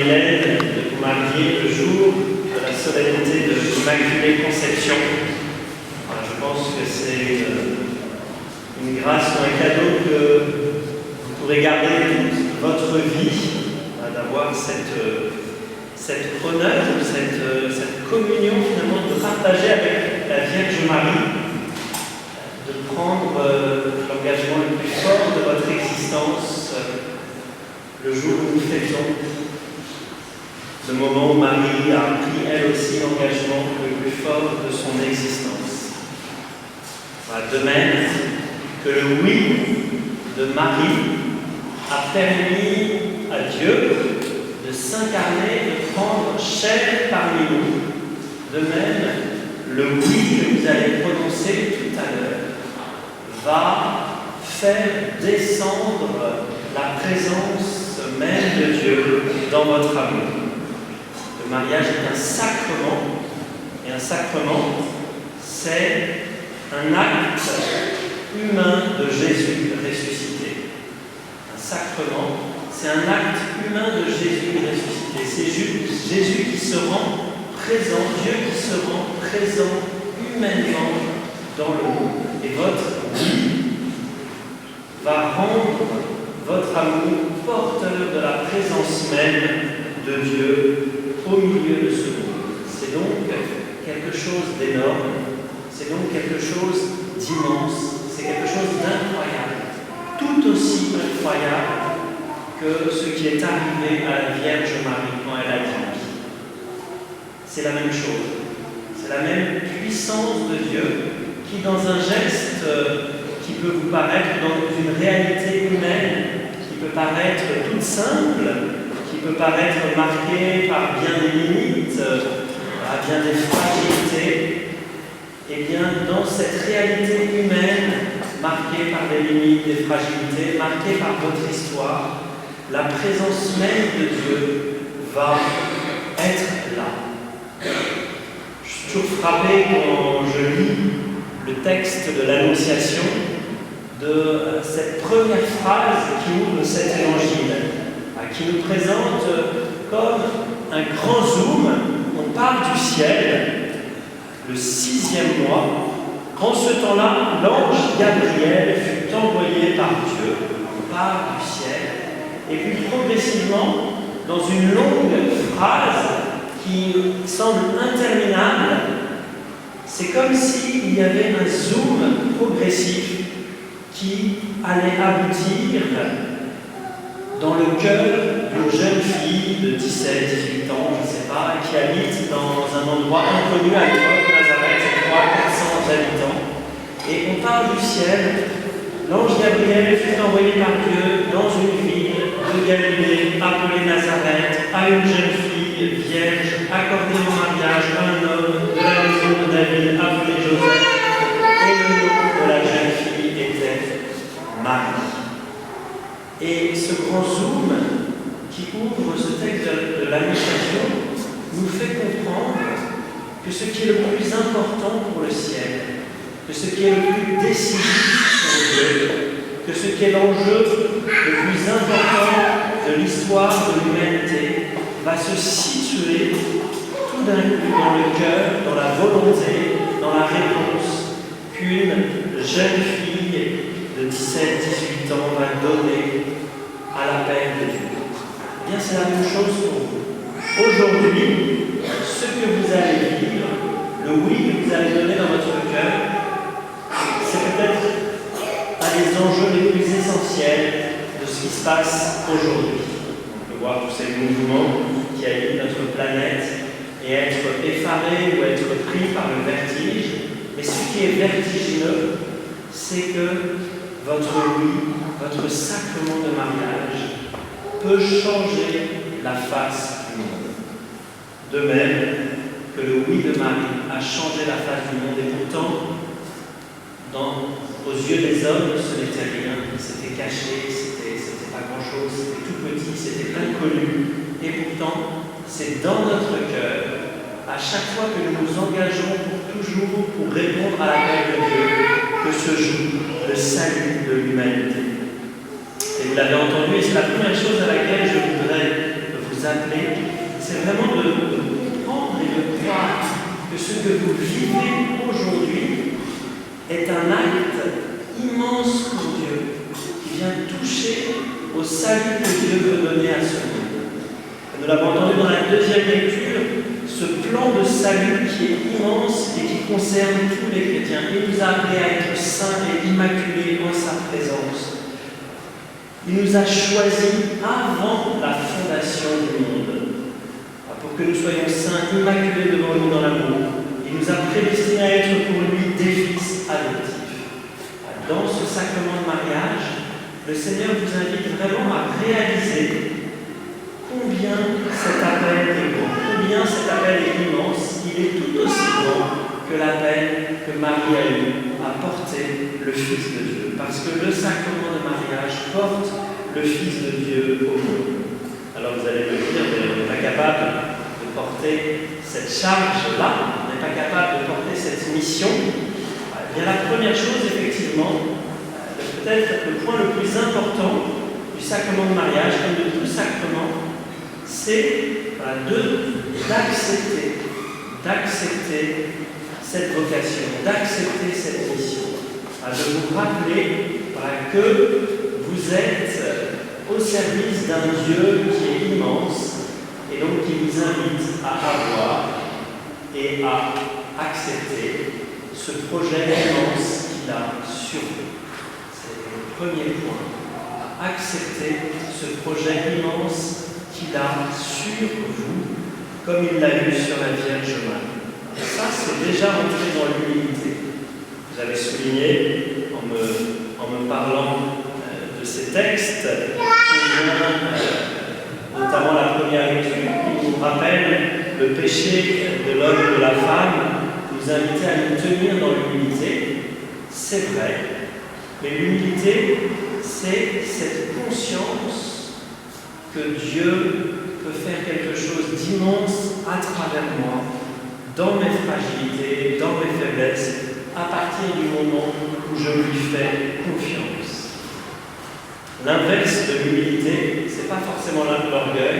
Marie-Hélène de vous marier le jour de la solennité de l'Immaculée Conception. Alors, je pense que c'est une grâce ou un cadeau que vous pourrez garder toute votre vie, d'avoir cet honneur, cette communion finalement, de partager avec la Vierge Marie, de prendre l'engagement le plus fort de votre existence le jour où nous fêtons le moment où Marie a pris elle aussi l'engagement le plus fort de son existence. Voilà, de même que le oui de Marie a permis à Dieu de s'incarner, de prendre chair parmi nous. De même, le oui que vous allez prononcer tout à l'heure va faire descendre la présence même de Dieu dans votre amour. Le mariage est un sacrement, et un sacrement, c'est un acte humain de Jésus ressuscité. Un sacrement, c'est un acte humain de Jésus ressuscité. C'est Jésus qui se rend présent, Dieu qui se rend présent humainement dans le monde. Et votre oui va rendre votre amour porteur de la présence même de Dieu au milieu de ce monde. C'est donc quelque chose d'énorme, c'est donc quelque chose d'immense, c'est quelque chose d'incroyable, tout aussi incroyable que ce qui est arrivé à la Vierge Marie quand elle a dit oui. C'est la même chose, c'est la même puissance de Dieu qui, dans un geste qui peut vous paraître dans une réalité humaine, qui peut paraître toute simple, qui peut paraître marquée par bien des limites, par bien des fragilités, et bien dans cette réalité humaine, marquée par des limites, des fragilités, marquée par votre histoire, la présence même de Dieu va être là. Je suis toujours frappé quand je lis le texte de l'Annonciation, de cette première phrase qui ouvre cet évangile, qui nous présente comme un grand zoom. On parle du ciel, le 6e mois. En ce temps-là, l'ange Gabriel fut envoyé par Dieu. On parle du ciel. Et puis progressivement, dans une longue phrase qui semble interminable, c'est comme s'il y avait un zoom progressif qui allait aboutir dans le cœur d'une jeune fille de 17-18 ans, je ne sais pas, qui habite dans un endroit inconnu à l'époque, Nazareth, c'est 300-400 habitants. Et on parle du ciel. L'ange Gabriel fut envoyé par Dieu dans une ville de Galilée appelée Nazareth à une jeune fille vierge accordée en mariage à un homme de la maison de David appelé Joseph. Et le nom de la jeune fille était Marie. Et ce grand zoom qui ouvre ce texte de l'Annonciation nous fait comprendre que ce qui est le plus important pour le ciel, que ce qui est le plus décisif pour Dieu, que ce qui est l'enjeu le plus important de l'histoire de l'humanité va se situer tout d'un coup dans le cœur, dans la volonté, dans la réponse qu'une jeune fille de 17-18 ans va donner à l'appel de Dieu. Eh bien, c'est la même chose pour vous. Aujourd'hui, ce que vous allez vivre, le oui que vous allez donner dans votre cœur, c'est peut-être un des enjeux les plus essentiels de ce qui se passe aujourd'hui. On peut voir tous ces mouvements qui habitent notre planète et être effaré ou être pris par le vertige. Mais ce qui est vertigineux, c'est que votre oui, votre sacrement de mariage peut changer la face du monde. De même que le oui de Marie a changé la face du monde, et pourtant, aux yeux des hommes, ce n'était rien, c'était caché, c'était pas grand-chose, c'était tout petit, c'était inconnu. Et pourtant, c'est dans notre cœur, à chaque fois que nous nous engageons pour toujours pour répondre à l'appel de Dieu, que se joue le salut de l'humanité. Et vous l'avez entendu, et c'est la première chose à laquelle je voudrais vous vous appelez, c'est vraiment de comprendre et de croire que ce que vous vivez aujourd'hui est un acte immense pour Dieu, qui vient toucher au salut que Dieu veut donner à ce monde. Nous l'avons entendu dans la deuxième lecture, ce plan de salut qui est immense et qui concerne tous les chrétiens. Il nous a appelés à être saints et immaculés en sa présence. Il nous a choisis avant la fondation du monde, pour que nous soyons saints, immaculés devant lui dans l'amour. Il nous a prédestinés à être pour lui des fils adoptifs. Dans ce sacrement de mariage, le Seigneur vous invite vraiment à réaliser combien cet appel est grand, combien cet appel est immense. Il est tout aussi grand que l'appel que Marie a eu à porter le Fils de Dieu. Parce que le sacrement de mariage porte le Fils de Dieu au monde. Alors vous allez me dire, on n'est pas capable de porter cette charge-là, on n'est pas capable de porter cette mission. Eh bien, la première chose, effectivement, peut-être le point le plus important du sacrement de mariage, comme de tout sacrement, c'est d'accepter cette vocation, d'accepter cette mission, de vous rappeler que vous êtes au service d'un Dieu qui est immense et donc qui vous invite à avoir et à accepter ce projet immense qu'il a sur vous. C'est le premier point, à accepter ce projet immense qu'il a sur vous, comme il l'a eu sur la Vierge Marie. Et ça, c'est déjà entré dans l'humilité. Vous avez souligné, en me parlant de ces textes, notamment la première lecture, qui nous rappelle le péché de l'homme et de la femme, nous inviter à nous tenir dans l'humilité. C'est vrai, mais l'humilité, c'est cette conscience que Dieu peut faire quelque chose d'immense à travers moi, dans mes fragilités, dans mes faiblesses, à partir du moment où je lui fais confiance. L'inverse de l'humilité, ce n'est pas forcément l'orgueil.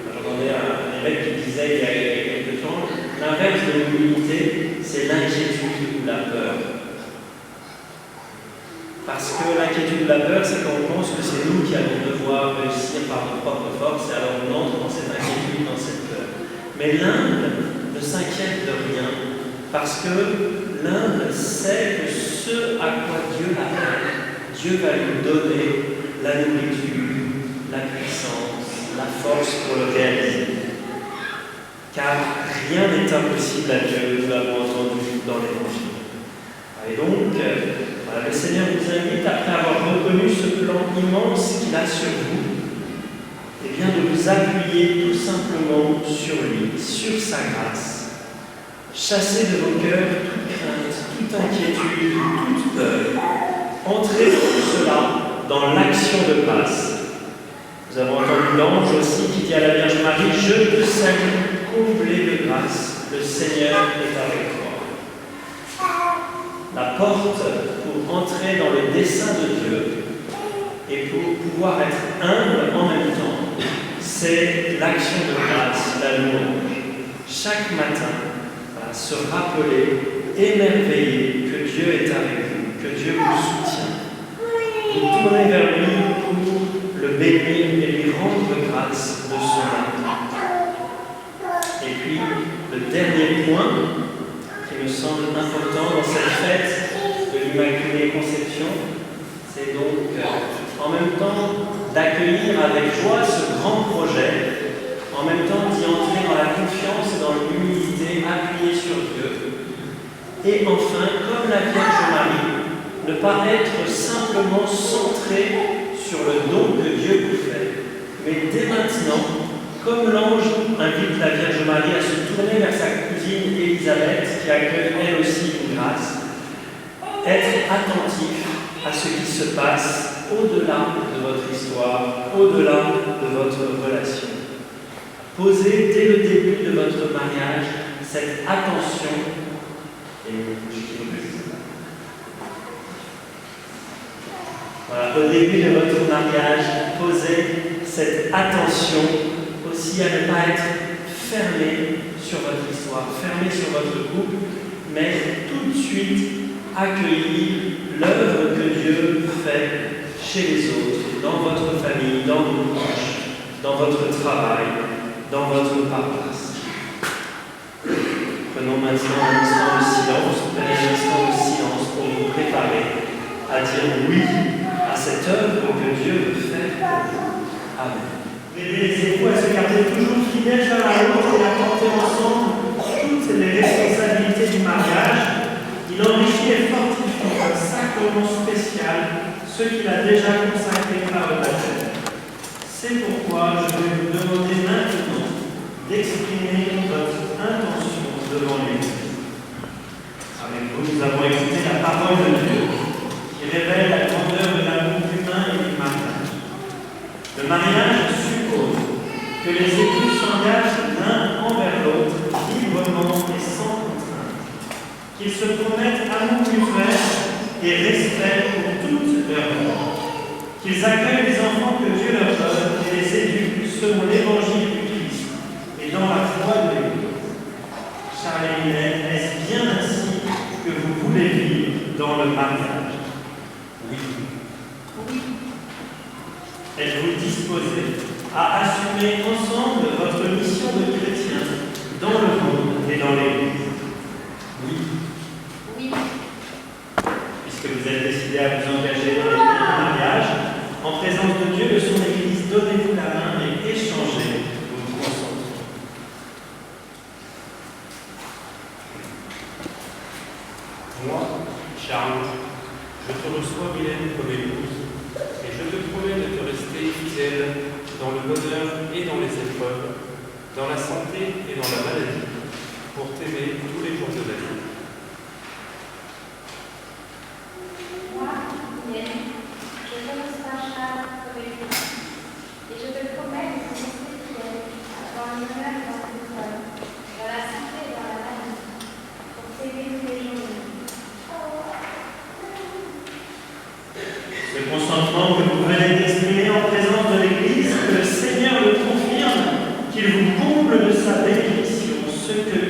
J'entendais un évêque qui disait il y a quelques temps, l'inverse de l'humilité, c'est l'inquiétude ou la peur. Parce que l'inquiétude ou la peur, c'est quand on pense que c'est nous qui allons devoir réussir par nos propres forces, et alors on entre dans cette inquiétude, dans cette peur. Mais l'humble ne s'inquiète de rien, parce que l'humble sait que ce à quoi Dieu l'appelle, Dieu va lui donner la nourriture, la puissance, la force pour le réaliser. Car rien n'est impossible à Dieu, nous l'avons entendu dans l'Évangile. Et donc, le Seigneur vous invite, après avoir reconnu ce plan immense qu'il a sur vous, eh bien de vous appuyer tout simplement sur lui, sur sa grâce. Chassez de vos cœurs toute crainte, toute inquiétude, toute peur. Entrez pour cela dans l'action de grâce. Nous avons entendu l'ange aussi qui dit à la Vierge Marie, « Je te salue, comblée de grâce, le Seigneur est avec toi. » La porte pour entrer dans le dessein de Dieu et pour pouvoir être humble en même temps, c'est l'action de grâce, la louange. Chaque matin, se rappeler, émerveiller que Dieu est avec vous, que Dieu vous soutient. Vous tournez vers lui pour le bénir et lui rendre grâce de son amour. Et puis, le dernier point qui me semble important dans cette fête de l'Immaculée Conception, c'est donc en même temps d'accueillir avec joie ce grand projet, en même temps d'y entrer dans la confiance et dans l'humilité, appuyée sur Dieu. Et enfin, comme la Vierge Marie, ne pas être simplement centré sur le don que Dieu vous fait, mais dès maintenant, comme l'ange invite la Vierge Marie à se tourner vers sa cousine Élisabeth, qui accueille elle aussi une grâce, être attentif à ce qui se passe au-delà de votre histoire, au-delà de votre relation. Posez dès le début de votre mariage cette attention au début de votre mariage, posez cette attention aussi aussi à ne pas être fermé sur votre histoire, fermé sur votre couple, mais tout de suite accueillir l'œuvre que Dieu fait chez les autres, dans votre famille, dans vos proches, dans votre travail, dans votre paroisse. Prenons maintenant un instant de silence, prenez un instant de silence pour vous préparer à dire oui à cette œuvre que Dieu veut faire pour vous. Amen. Aider les époux à se garder toujours fidèles l'un à l'autre et à porter ensemble toutes les responsabilités du mariage. Il enrichit et fortifie d'un sacrement spécial ceux qu'il a déjà consacrés par le baptême. C'est pourquoi je vais vous demander maintenant d'exprimer votre intention devant l'Église. Avec vous, nous avons écouté la parole de Dieu qui révèle la grandeur de l'amour humain et du mariage. Le mariage suppose que les époux s'engagent l'un envers l'autre librement et sans contrainte, qu'ils se promettent amour mutuel et respect pour toute leur vie, qu'ils accueillent les enfants que Dieu leur donne et les éduquent selon l'évangile du Christ et dans la foi de l'Église. Charles et Mylène, est-ce bien ainsi que vous voulez vivre dans le mariage? Oui. Êtes-vous disposés à assumer ensemble votre mission de chrétien dans le monde et dans l'Église? Oui. Puisque vous êtes décidés à vous engager dans les vies du mariage, en présence de Dieu et de son Église, donnez-vous la main et échangez vos consentements. Moi, Charles, je te reçois, Mylène, comme épouse, et je te promets de te rester fidèle dans le bonheur et dans les épreuves, dans la santé et dans la maladie, pour t'aimer tous les jours de la vie. Moi, Mylène, je te reçois, Charles, comme épouse, et je te promets de te rester fidèle dans le bonheur et dans les épreuves, dans la santé et dans la maladie, pour t'aimer tous les jours de la vie. Ce consentement que vous venez d'exprimer en présence de l'Église, que le Seigneur le confirme, qu'il vous comble de sa bénédiction, ce que